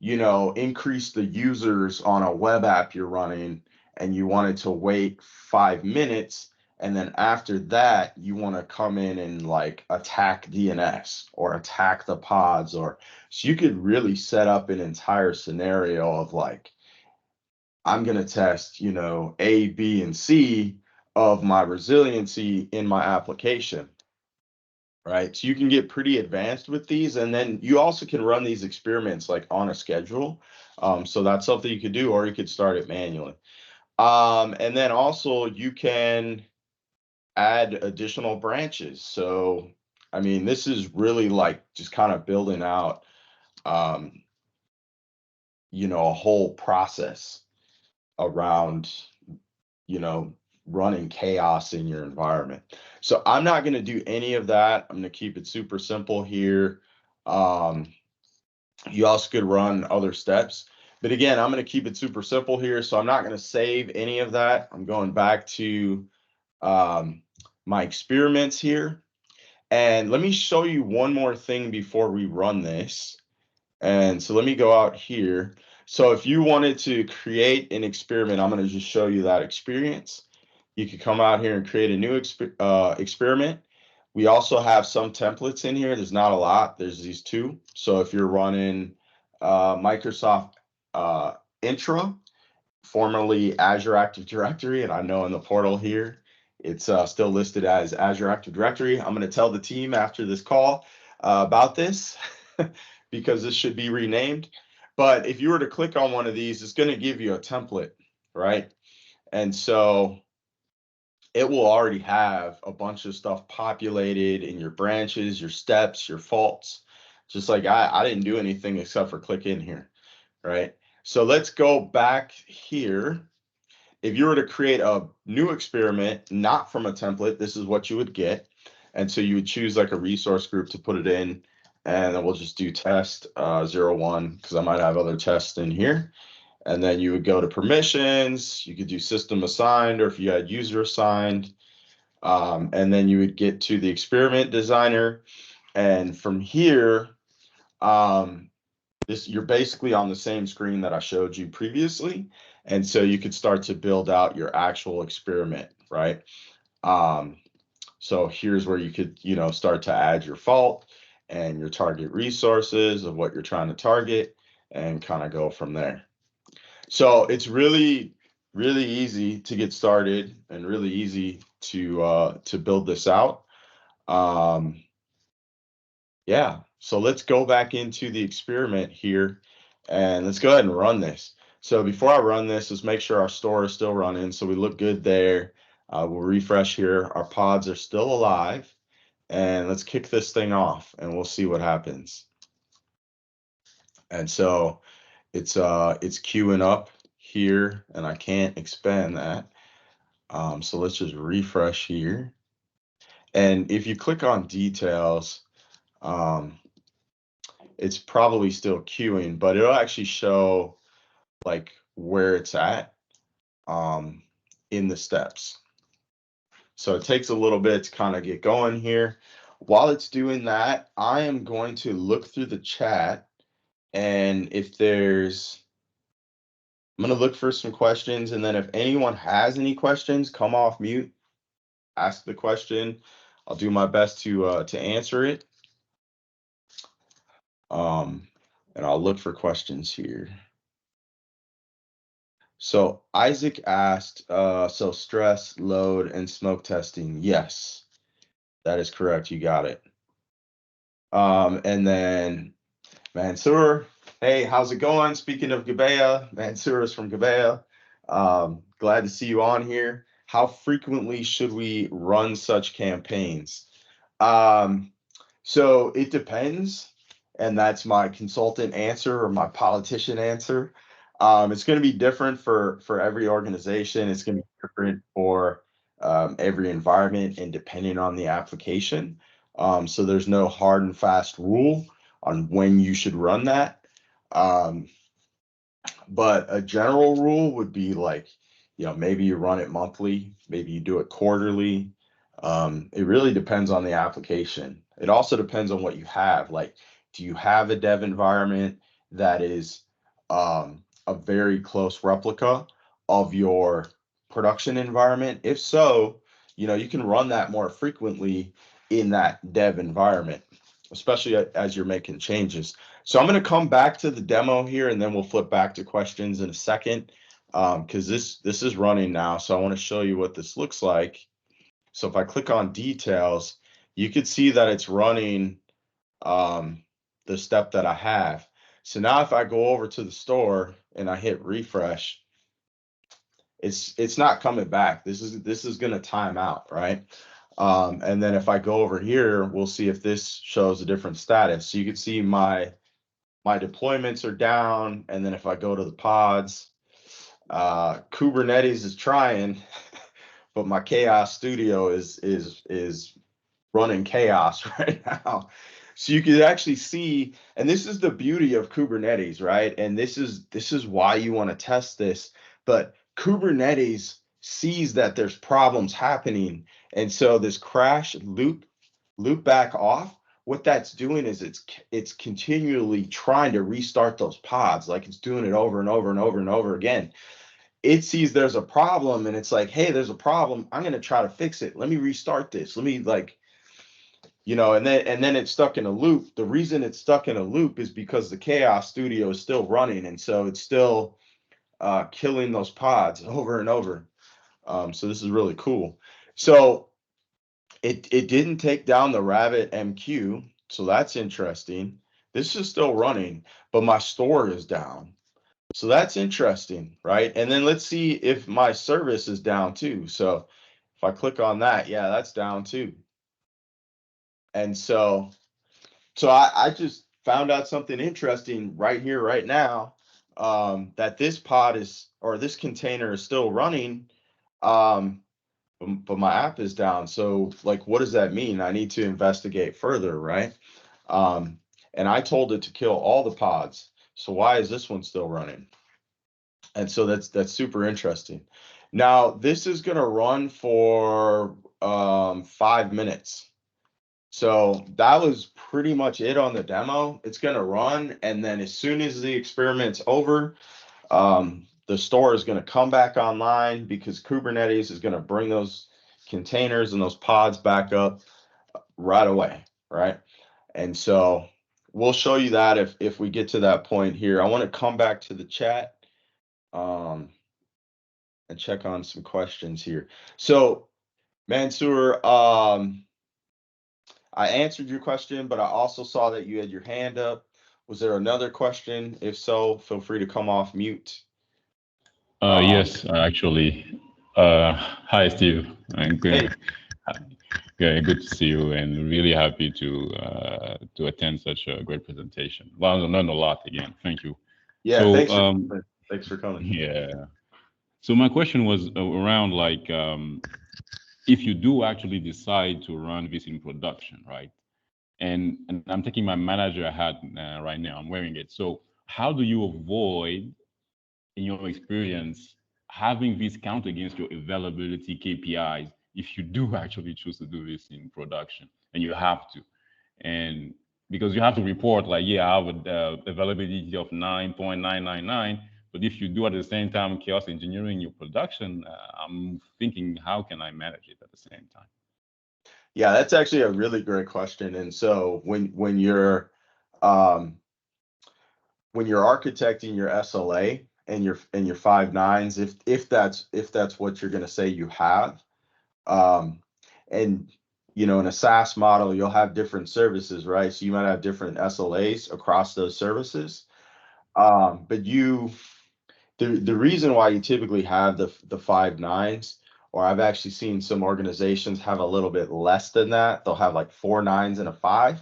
increase the users on a web app you're running, and you wanted to wait 5 minutes. And then after that, you want to come in and like attack DNS or attack the pods, or so you could really set up an entire scenario of like, I'm going to test, A, B, and C of my resiliency in my application. Right. So you can get pretty advanced with these. And then you also can run these experiments like on a schedule. So that's something you could do, or you could start it manually. And then also you can add additional branches. So, I mean, this is really like just kind of building out, um, a whole process around, you know, running chaos in your environment. So I'm not going to do any of that. I'm going to keep it super simple here. Um, you also could run other steps, but again, I'm going to keep it super simple here. So I'm not going to save any of that. I'm going back to um, my experiments here. And let me show you one more thing before we run this. And so let me go out here. So if you wanted to create an experiment, I'm going to just show you that experience. You could come out here and create a new experiment. We also have some templates in here. There's not a lot. There's these two. So if you're running Microsoft Intra, formerly Azure Active Directory, and I know in the portal here, it's still listed as Azure Active Directory. I'm going to tell the team after this call about this because this should be renamed. But if you were to click on one of these, it's going to give you a template, right? And so it will already have a bunch of stuff populated in your branches, your steps, your faults. Just like I didn't do anything except for click in here, right? So let's go back here. If you were to create a new experiment, not from a template, this is what you would get. And so you would choose like a resource group to put it in, and then we'll just do test 01, because I might have other tests in here. And then you would go to permissions. You could do system assigned, or if you had user assigned. And then you would get to the experiment designer. And from here, you're basically on the same screen that I showed you previously. And so you could start to build out your actual experiment, right? So here's where you could, start to add your fault and your target resources of what you're trying to target, and kind of go from there. So it's really, really easy to get started and really easy to build this out. Yeah, so let's go back into the experiment here, and let's go ahead and run this. So before I run this, let's make sure our store is still running, so we look good there. We'll refresh here. Our pods are still alive, and let's kick this thing off, and we'll see what happens. And so it's queuing up here, and I can't expand that. So let's just refresh here. And if you click on details, it's probably still queuing, but it'll actually show like where it's at in the steps. So it takes a little bit to kind of get going here. While it's doing that, I am going to look through the chat, and if there's, I'm going to look for some questions, and then if anyone has any questions, come off mute, ask the question. I'll do my best to answer it. And I'll look for questions here. So Isaac asked, so stress, load, and smoke testing. Yes, that is correct. You got it. And then Mansoor, hey, how's it going? Speaking of Gabea, Mansoor is from Gabea. Glad to see you on here. How frequently should we run such campaigns? So it depends, and that's my consultant answer or my politician answer. It's going to be different for every organization. It's going to be different for every environment and depending on the application. So there's no hard and fast rule on when you should run that. Um, but a general rule would be like, maybe you run it monthly, maybe you do it quarterly. It really depends on the application. It also depends on what you have. Like, do you have a dev environment that is a very close replica of your production environment? If so, you can run that more frequently in that dev environment, especially as you're making changes. So I'm going to come back to the demo here, and then we'll flip back to questions in a second, because this is running now. So I want to show you what this looks like. So if I click on details, you can see that it's running the step that I have. So now if I go over to the store and I hit refresh, it's not coming back. This is going to time out, right? And then if I go over here, we'll see if this shows a different status. So you can see my deployments are down, and then if I go to the pods, Kubernetes is trying, but my Chaos Studio is running chaos right now. So you can actually see, and this is the beauty of Kubernetes, right? And this is why you want to test this. But Kubernetes sees that there's problems happening, and so this crash loop back off. What that's doing is it's continually trying to restart those pods, like it's doing it over and over and over and over again. It sees there's a problem, and it's like, hey, there's a problem. I'm going to try to fix it. Let me restart this. Let me and then it's stuck in a loop. The reason it's stuck in a loop is because the Chaos Studio is still running, and so it's still killing those pods over and over. So this is really cool. So it didn't take down the Rabbit MQ, so that's interesting. This is still running, but my store is down. So that's interesting, right? And then let's see if my service is down too. So if I click on that, yeah, that's down too. And so I just found out something interesting right here, right now, that this pod is, or this container is still running, but my app is down. So like, what does that mean? I need to investigate further, right? And I told it to kill all the pods. So why is this one still running? And so that's super interesting. Now this is going to run for 5 minutes. So that was pretty much it on the demo. It's going to run, and then as soon as the experiment's over, the store is going to come back online because Kubernetes is going to bring those containers and those pods back up right away, right? And so we'll show you that if we get to that point here. I want to come back to the chat and check on some questions here. So Mansoor, I answered your question, but I also saw that you had your hand up. Was there another question? If so, feel free to come off mute. Yes, actually. Hi, Steve. And Hey, good to see you, and really happy to attend such a great presentation. Well, I learned a lot again. Thank you. yeah, So, thanks for coming. yeah. So my question was around like if you do actually decide to run this in production, right? And I'm taking my manager hat right now. I'm wearing it. So how do you avoid, in your experience, having this count against your availability KPIs if you do actually choose to do this in production, and you have to, and because you have to report like, yeah, I have an availability of 9.999, but if you do at the same time chaos engineering your production, I'm thinking, how can I manage it at the same time? Yeah, that's actually a really great question. And so when you're architecting your SLA, and your 5.9s, if that's what you're going to say you have. And in a SaaS model, you'll have different services, right? So you might have different SLAs across those services. But the reason why you typically have the 5.9s, or I've actually seen some organizations have a little bit less than that, they'll have like 4 9s and a 5,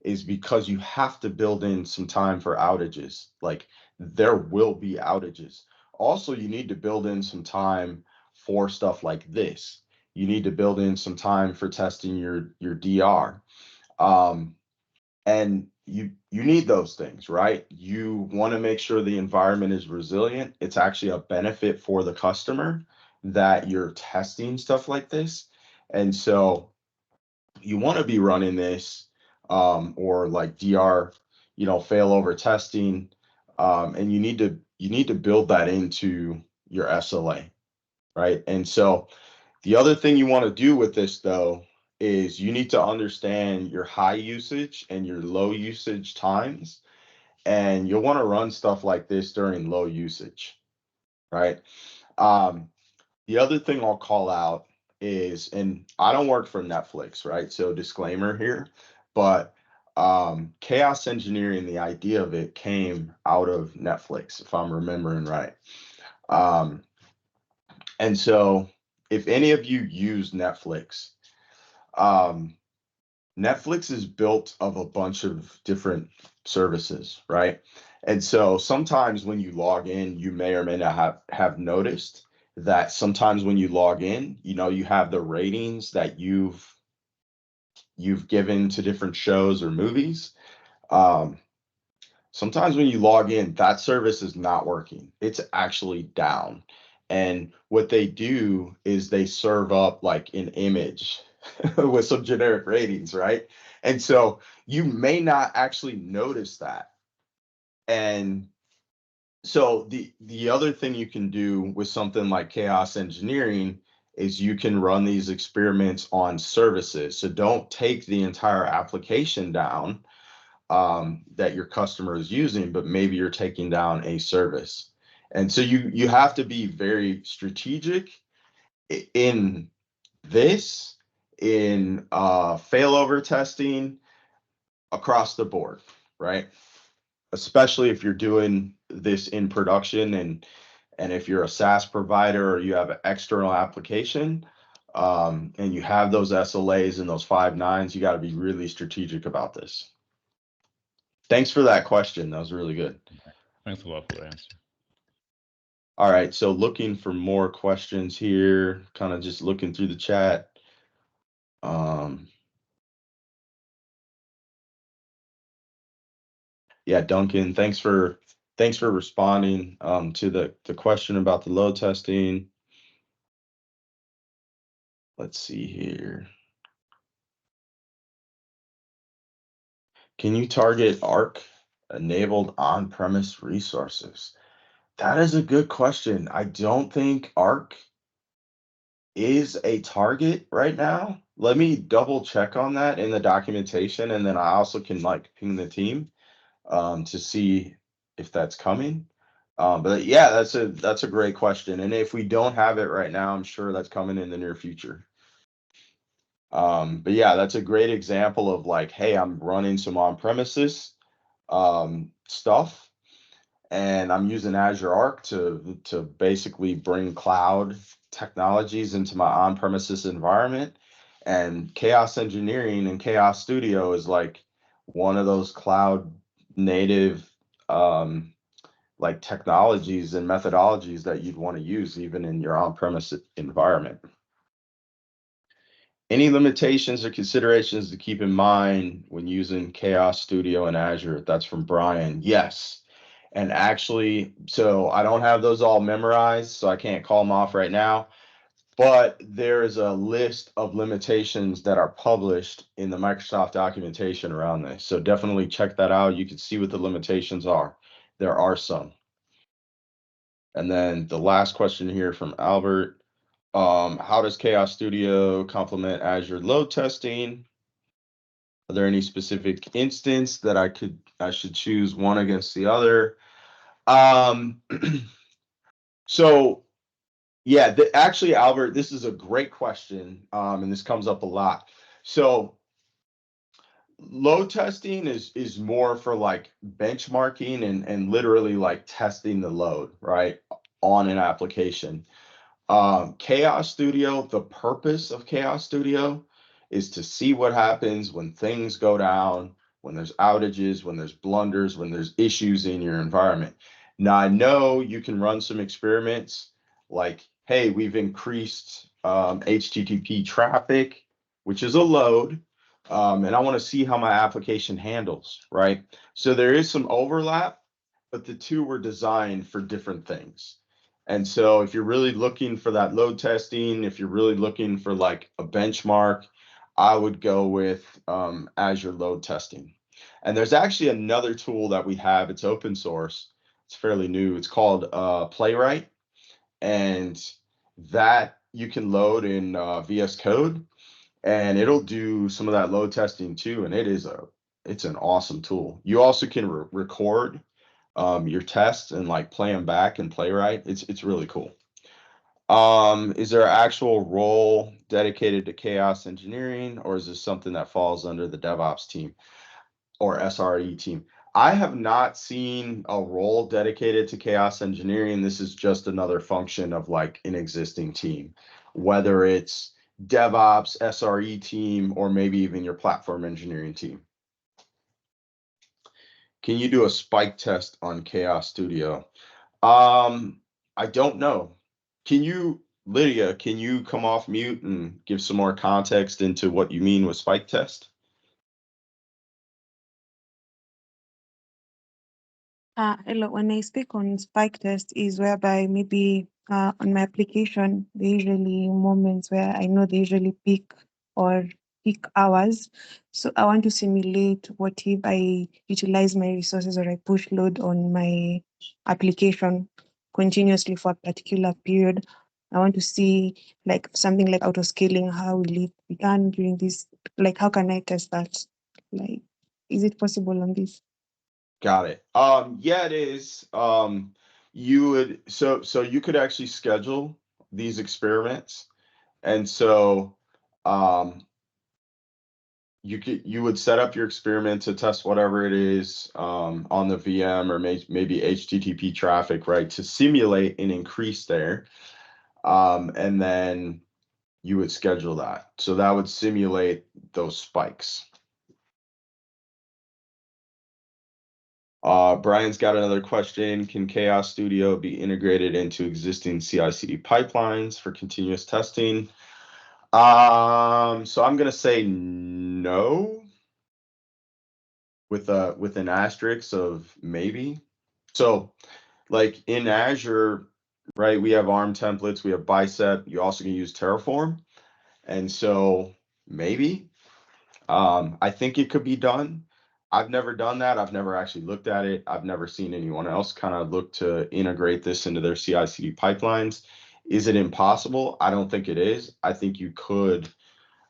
is because you have to build in some time for outages. Like, there will be outages. Also, you need to build in some time for stuff like this. You need to build in some time for testing your DR. And you need those things, right? You want to make sure the environment is resilient. It's actually a benefit for the customer that you're testing stuff like this. And so you want to be running this, or like DR, failover testing, and you need to build that into your SLA, right? And so the other thing you want to do with this, though, is you need to understand your high usage and your low usage times, and you'll want to run stuff like this during low usage, right? The other thing I'll call out is, and I don't work for Netflix, right? So disclaimer here, but chaos engineering, the idea of it came out of Netflix, if I'm remembering right. And so if any of you use Netflix, Netflix is built of a bunch of different services, right? And so sometimes when you log in, you may or may not have noticed that sometimes when you log in, you have the ratings that you've given to different shows or movies. Sometimes when you log in, that service is not working. It's actually down. And what they do is they serve up like an image with some generic ratings, right? And so you may not actually notice that. And so the other thing you can do with something like chaos engineering is you can run these experiments on services. So don't take the entire application down, that your customer is using, but maybe you're taking down a service. And so you have to be very strategic in this, in failover testing across the board, right? Especially if you're doing this in production, and if you're a SaaS provider or you have an external application, and you have those SLAs and those 5.9s, you got to be really strategic about this. Thanks for that question. That was really good. Thanks a lot for the answer. All right, so looking for more questions here, kind of just looking through the chat. Yeah, Duncan, thanks for responding to the question about the load testing. Let's see here. Can you target Arc enabled on-premise resources? That is a good question. I don't think Arc is a target right now. Let me double check on that in the documentation, and then I also can like ping the team to see if that's coming. But yeah, that's a great question. And if we don't have it right now, I'm sure that's coming in the near future. But yeah, that's a great example of like, hey, I'm running some on-premises stuff, and I'm using Azure Arc to basically bring cloud technologies into my on-premises environment. And Chaos Engineering and Chaos Studio is like one of those cloud native like technologies and methodologies that you'd want to use even in your on-premise environment. Any limitations or considerations to keep in mind when using Chaos Studio and Azure? That's from Brian. Yes. And actually, so I don't have those all memorized, so I can't call them off right now. But there is a list of limitations that are published in the Microsoft documentation around this. So definitely check that out. You can see what the limitations are. There are some. And then the last question here from Albert. How does Chaos Studio complement Azure load testing? Are there any specific instance that I should choose one against the other? So yeah, actually, Albert, this is a great question, and this comes up a lot. So load testing is more for like benchmarking and literally like testing the load, right, on an application. Chaos Studio, the purpose of Chaos Studio is to see what happens when things go down, when there's outages, when there's blunders, when there's issues in your environment. Now, I know you can run some experiments like, hey, we've increased HTTP traffic, which is a load, and I want to see how my application handles, right? So there is some overlap, but the two were designed for different things. And so if you're really looking for that load testing, if you're really looking for like a benchmark, I would go with Azure load testing. And there's actually another tool that we have. It's open source. It's fairly new. It's called Playwright. And that you can load in VS Code, and it'll do some of that load testing too. And it's an awesome tool. You also can record your tests and like play them back in Playwright. It's really cool. Is there an actual role dedicated to chaos engineering, or is this something that falls under the DevOps team or SRE team? I have not seen a role dedicated to chaos engineering. This is just another function of like an existing team, whether it's DevOps, SRE team, or maybe even your platform engineering team. Can you do a spike test on Chaos Studio? I don't know. Lydia, can you come off mute and give some more context into what you mean with spike test? Hello, when I speak on spike test is whereby maybe on my application, there usually moments where I know they usually peak or peak hours. So I want to simulate what if I utilize my resources or I push load on my application continuously for a particular period. I want to see like something like auto scaling, how will it be done during this, like how can I test that? Like, is it possible on this? Got it. Yeah, it is. You would so you could actually schedule these experiments, and so you would set up your experiment to test whatever it is on the VM or maybe HTTP traffic, right, to simulate an increase there, and then you would schedule that. So that would simulate those spikes. Brian's got another question. Can Chaos Studio be integrated into existing CI/CD pipelines for continuous testing? So I'm gonna say no, with an asterisk of maybe. So like in Azure, right, we have ARM templates, we have Bicep, you also can use Terraform. And so maybe, I think it could be done. I've never done that. I've never actually looked at it. I've never seen anyone else kind of look to integrate this into their CI/CD pipelines. Is it impossible? I don't think it is. I think you could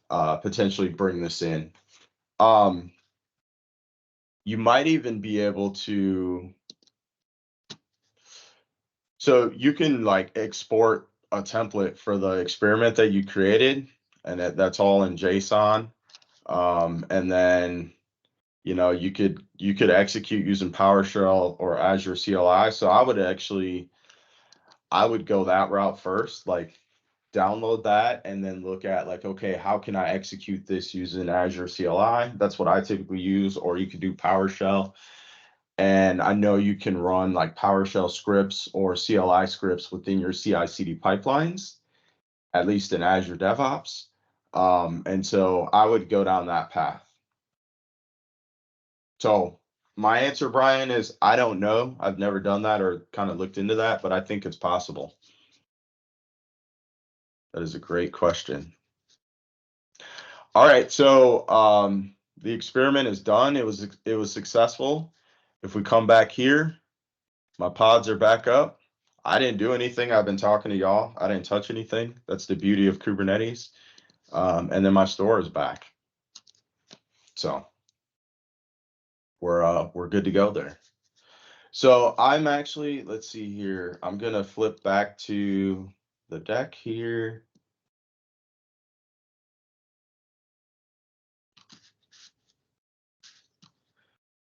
potentially bring this in. You might even be able to, so you can like export a template for the experiment that you created, and that's all in JSON. And then you could execute using PowerShell or Azure CLI. So I would go that route first, like download that and then look at like, okay, how can I execute this using Azure CLI? That's what I typically use, or you could do PowerShell. And I know you can run like PowerShell scripts or CLI scripts within your CI/CD pipelines, at least in Azure DevOps. And so I would go down that path. So my answer, Brian, is I don't know. I've never done that or kind of looked into that, but I think it's possible. That is a great question. All right, so the experiment is done. It was successful. If we come back here, my pods are back up. I didn't do anything. I've been talking to y'all. I didn't touch anything. That's the beauty of Kubernetes. And then my store is back. So we're good to go there. So I'm actually, let's see here. I'm gonna flip back to the deck here.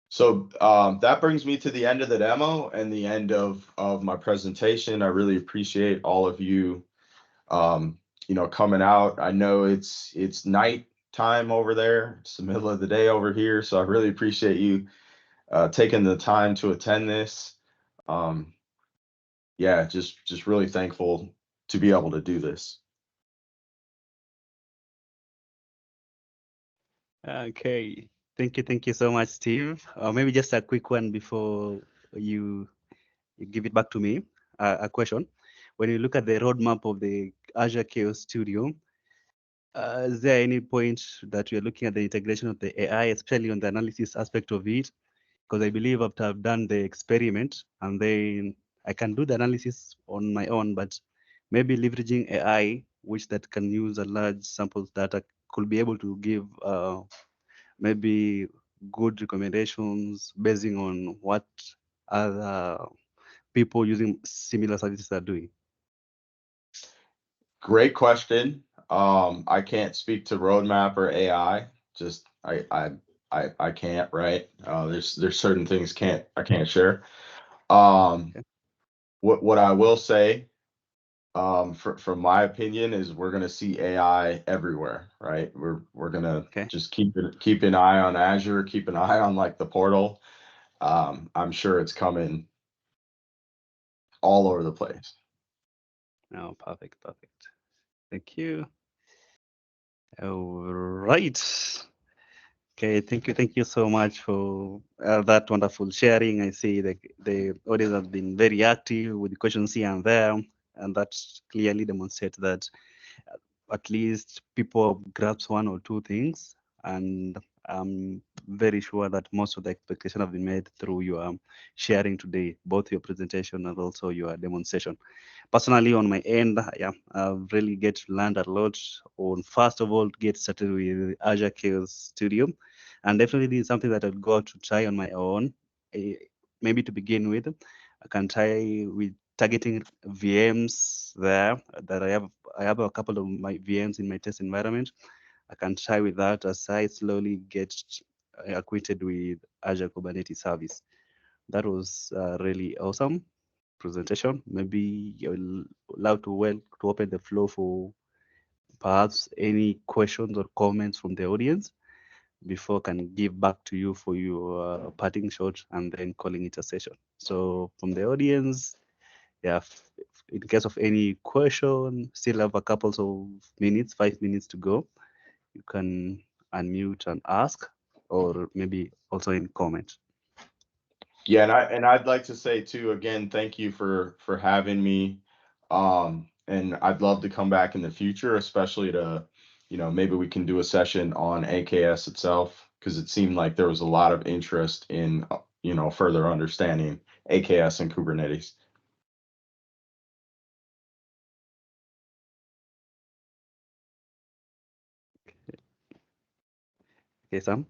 So that brings me to the end of the demo and the end of my presentation. I really appreciate all of you, coming out. I know it's night time over there. It's the middle of the day over here. So I really appreciate you taking the time to attend this. Yeah, just really thankful to be able to do this. Okay, thank you so much, Steve. Maybe just a quick one before you give it back to me. A question: when you look at the roadmap of the Azure Chaos Studio, is there any point that you're looking at the integration of the AI, especially on the analysis aspect of it? Because I believe after I've done the experiment and then I can do the analysis on my own, but maybe leveraging AI, which that can use a large samples data, could be able to give maybe good recommendations basing on what other people using similar services are doing. Great question. I can't speak to roadmap or AI. Just I can't, right? There's certain things I can't share. Okay. What I will say, from my opinion, is we're gonna see AI everywhere, right? We're gonna just keep an eye on Azure, keep an eye on like the portal. I'm sure it's coming all over the place. Oh, perfect. Thank you. All right. Okay, thank you so much for that wonderful sharing. I see the audience has been very active with the questions here and there, and that clearly demonstrates that at least people grasp one or two things, and I'm very sure that most of the expectations have been made through your sharing today, both your presentation and also your demonstration. Personally, on my end, yeah, I've really get learned a lot on, first of all, to get started with Azure Chaos Studio, and definitely this is something that I'll go to try on my own. Eh, Maybe to begin with, I can try with targeting VMs there that I have a couple of my VMs in my test environment. I can try with that as I slowly get acquainted with Azure Kubernetes service. That was really awesome presentation. Maybe you'll allow to open the floor for perhaps any questions or comments from the audience before I can give back to you for your parting shot and then calling it a session. So from the audience, yeah, in case of any question, still have a couple of minutes, 5 minutes to go. You can unmute and ask, or maybe also in comment. Yeah, and I'd like to say too, again, thank you for having me. And I'd love to come back in the future, especially to, maybe we can do a session on AKS itself, because it seemed like there was a lot of interest in, further understanding AKS and Kubernetes. Okay, Sam?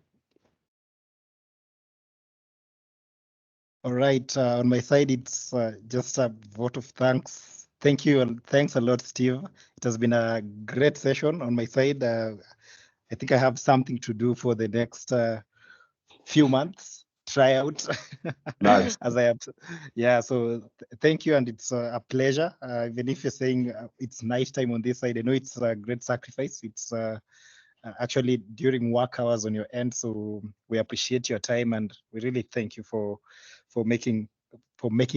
All right. On my side, it's just a vote of thanks. Thank you, and thanks a lot, Steve. It has been a great session on my side. I think I have something to do for the next few months. Try out. Nice. As I have. Yeah. So thank you, and it's a pleasure. Even if you're saying it's night time on this side, I know it's a great sacrifice. It's actually during work hours on your end. So we appreciate your time, and we really thank you for making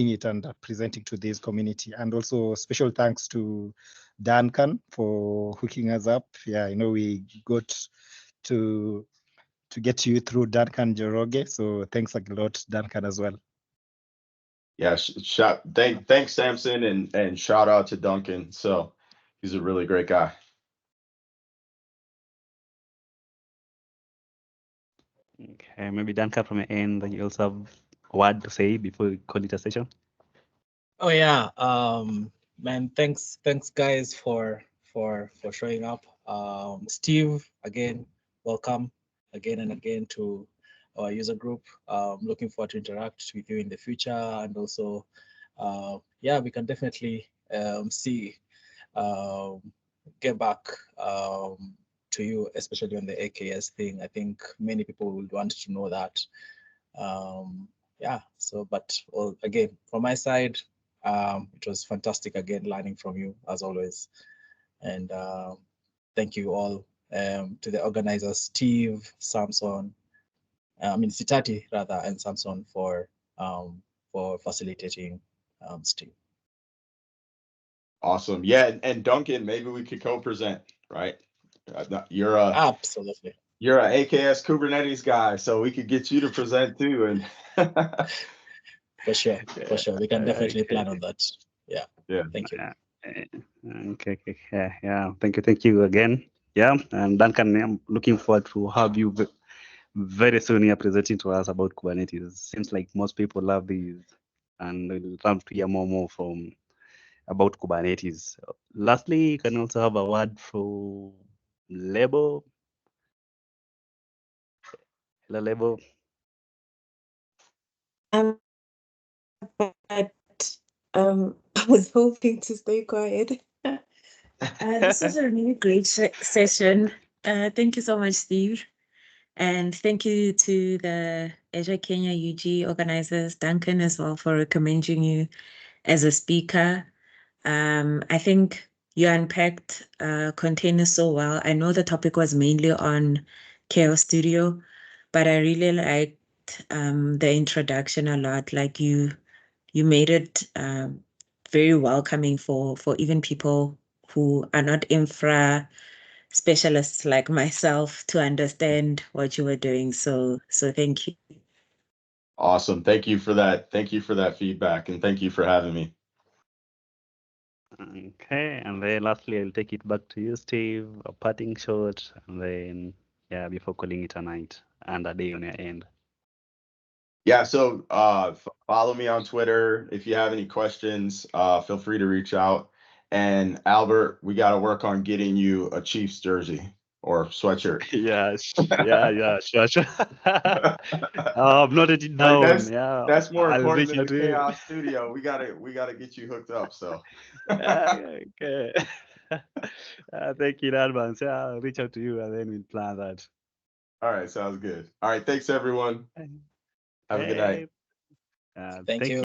it and presenting to this community. And also special thanks to Duncan for hooking us up. Yeah, I know we got to get you through Duncan Joroge. So thanks a lot, Duncan, as well. Yeah, thanks Samson, and shout out to Duncan. So he's a really great guy. Okay, maybe Danka from your end, you also have a word to say before we call it a session. Oh yeah, man, thanks guys for showing up. Steve, again, welcome again and again to our user group. Looking forward to interact with you in the future, and also, yeah, we can definitely see get back to you, especially on the AKS thing. I think many people would want to know that. Yeah, so, but well, again, from my side, it was fantastic again learning from you as always. And thank you all to the organizers, Steve, Samson, Sitati rather, and Samson for facilitating Steve. Awesome. Yeah, and Duncan, maybe we could co-present, right? You're a Absolutely. You're an AKS Kubernetes guy, so we could get you to present too. And For sure, for sure, we can definitely plan on that. Yeah. Yeah. Thank you. Okay. Yeah. Thank you again. Yeah, and Duncan, I'm looking forward to have you very soon here presenting to us about Kubernetes. Seems like most people love these, and we'll love to hear more from about Kubernetes. Lastly, you can also have a word for Lebo. Hello, Lebo. But I was hoping to stay quiet. This was a really great session. Thank you so much, Steve. And thank you to the Azure Kenya UG organizers, Duncan, as well, for recommending you as a speaker. I think you unpacked containers so well. I know the topic was mainly on Chaos Studio, but I really liked the introduction a lot. Like you made it very welcoming for even people who are not infra specialists like myself to understand what you were doing. So thank you. Awesome. Thank you for that. Thank you for that feedback, and thank you for having me. Okay, and then lastly, I'll take it back to you, Steve, a parting shot, and then, yeah, before calling it a night and a day on your end. Yeah, so follow me on Twitter. If you have any questions, feel free to reach out. And Albert, we got to work on getting you a Chiefs jersey or sweatshirt. Yeah, sure. I've noted it Like down. Yeah, that's more I'll important reach than out the to you. Chaos Studio. We gotta get you hooked up. So Okay. Thank you in advance. Yeah, I'll reach out to you and then we'll plan that. all right, sounds good. All right, thanks everyone. Have a good night. Okay. Thank you.